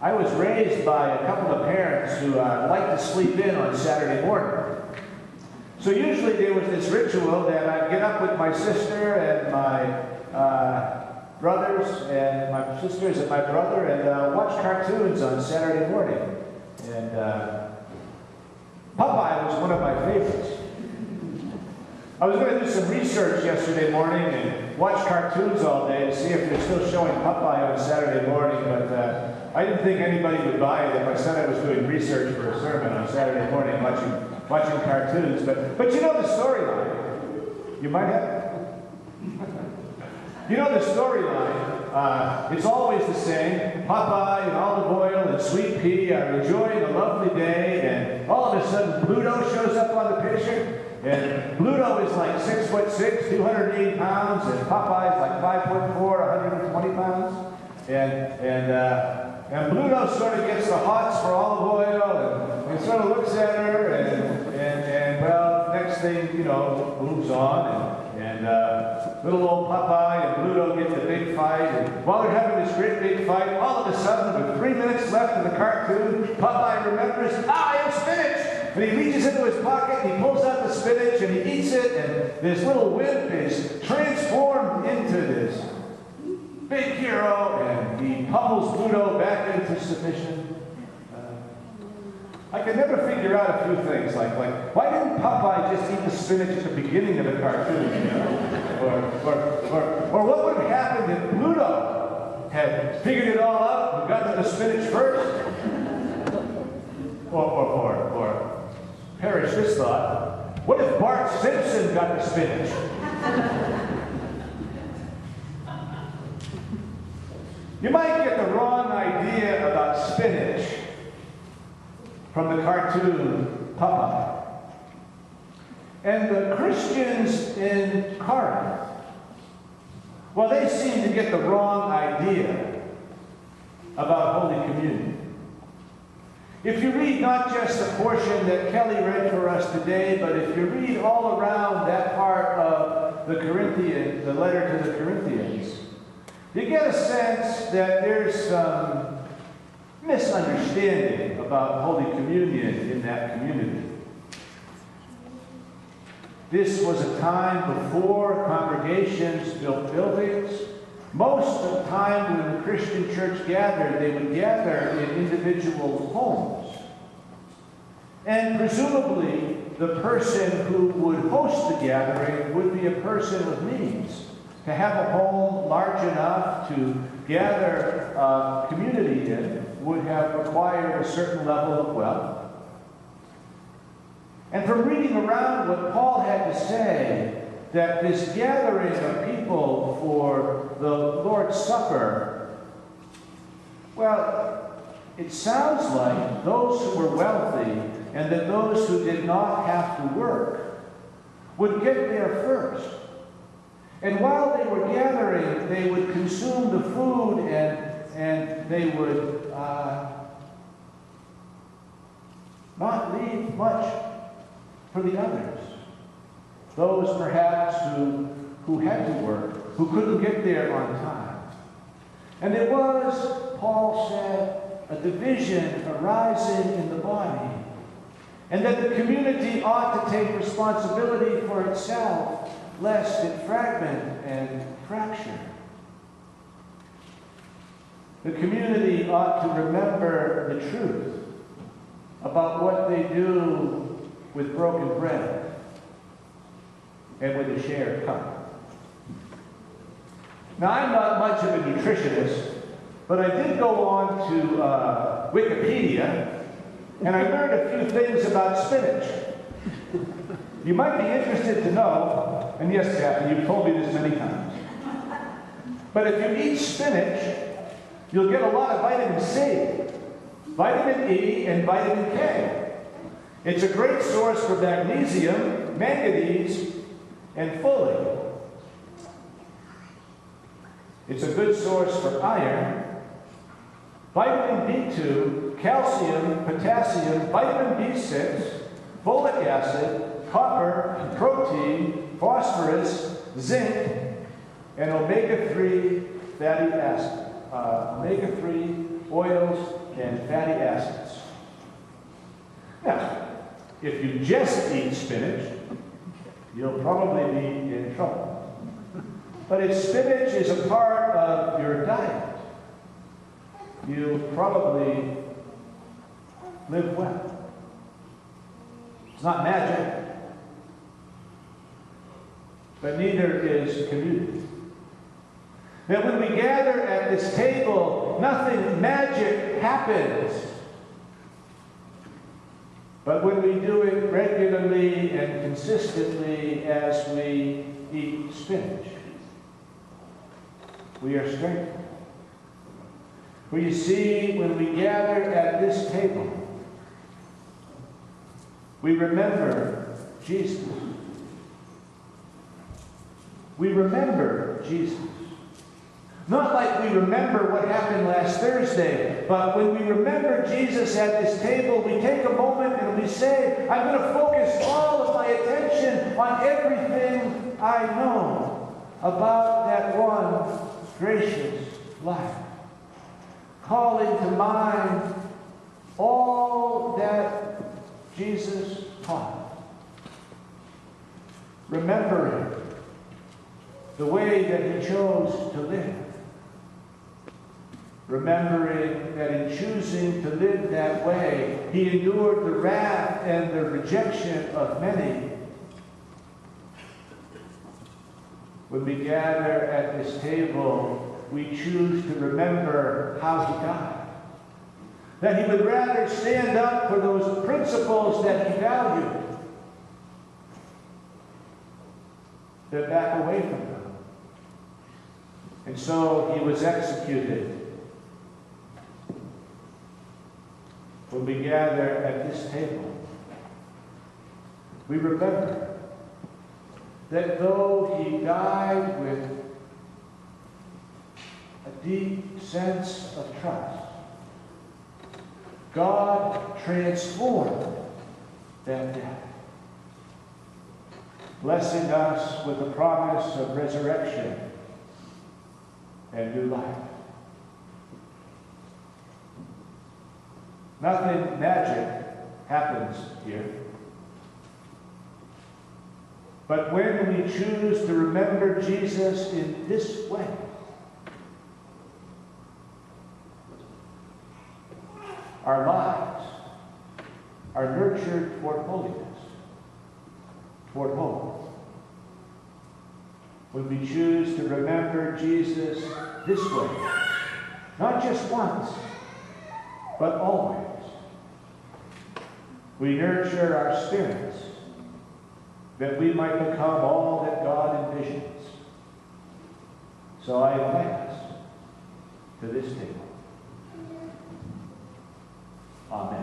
I was raised by a couple of parents who liked to sleep in on Saturday morning. So usually there was this ritual that I'd get up with my sister and my brothers and my sisters and my brother and watch cartoons on Saturday morning. And Popeye was one of my favorites. I was going to do some research yesterday morning and watch cartoons all day to see if they're still showing Popeye on Saturday morning, but I didn't think anybody would buy it if I said I was doing research for a sermon on Saturday morning watching cartoons. But you know the storyline. You might have. You know the storyline. It's always the same. Popeye and olive oil and sweet pea are enjoying a lovely day, and all of a sudden Bluto shows up on the picture. And Bluto is like 6'6", 280 pounds, and Popeye is like 5'4", 120 pounds. And Bluto sort of gets the hots for olive oil and sort of looks at her and well, next thing, you know, moves on and little old Popeye and Bluto get the big fight, and while they're having this great big fight, all of a sudden, with 3 minutes left in the cartoon, Popeye remembers, I am spinach! And he reaches into his pocket and he pulls out the spinach and he eats it, and this little wimp is transformed into this big hero, and he pummels Bluto back into submission. I can never figure out a few things, like why didn't Popeye just eat the spinach at the beginning of the cartoon, you know? Or what would have happened if Bluto had figured it all out and got to the spinach first? Or perish this thought, what if Bart Simpson got the spinach? You might get the wrong idea about spinach from the cartoon Popeye. And the Christians in Corinth, well, they seem to get the wrong idea about Holy Communion. If you read not just the portion that Kelly read for us today, but if you read all around that part of the letter to the Corinthians, you get a sense that there's some misunderstanding about Holy Communion in that community. This was a time before congregations built buildings. Most of the time when the Christian church gathered, they would gather in individual homes. And presumably, the person who would host the gathering would be a person with means. To have a home large enough to gather a community in would have required a certain level of wealth. And from reading around what Paul had to say, that this gathering of people for the Lord's Supper, well, it sounds like those who were wealthy and that those who did not have to work would get there first. And while they were gathering, they would consume the food and they would not leave much for the others. Those perhaps who had to work, who couldn't get there on time. And there was, Paul said, a division arising in the body, and that the community ought to take responsibility for itself, lest it fragment and fracture. The community ought to remember the truth about what they do with broken bread and with a shared cup. Now, I'm not much of a nutritionist, but I did go on to Wikipedia, and I learned a few things about spinach. You might be interested to know, and yes, Kathy, you've told me this many times, but if you eat spinach, you'll get a lot of vitamin C, vitamin E, and vitamin K. It's a great source for magnesium, manganese, and folate. It's a good source for iron, vitamin B2, calcium, potassium, vitamin B6, folic acid, copper, protein, phosphorus, zinc, and omega-3 fatty acid, omega-3 oils, and fatty acids. Now, if you just eat spinach, you'll probably be in trouble. But if spinach is a part of your diet, you'll probably live well. It's not magic, but neither is communion. That when we gather at this table, nothing magic happens. But when we do it regularly and consistently as we eat spinach, we are strengthened. For you see, when we gather at this table, we remember Jesus. We remember Jesus. Not like we remember what happened last Thursday, but when we remember Jesus at this table, we take a moment and we say, I'm going to focus all of my attention on everything I know about that one gracious life, calling to mind all that Jesus taught, remembering the way that he chose to live, remembering that in choosing to live that way, he endured the wrath and the rejection of many. When we gather at this table, we choose to remember how he died. That he would rather stand up for those principles that he valued than back away from them. And so he was executed. When we gather at this table, we remember that though he died with a deep sense of trust, God transformed that death, blessing us with the promise of resurrection and new life. Nothing magic happens here. But when we choose to remember Jesus in this way, our lives are nurtured toward holiness, toward hope. When we choose to remember Jesus this way, not just once, but always, we nurture our spirits that we might become all that God envisions. So I invite us to this table. Amen.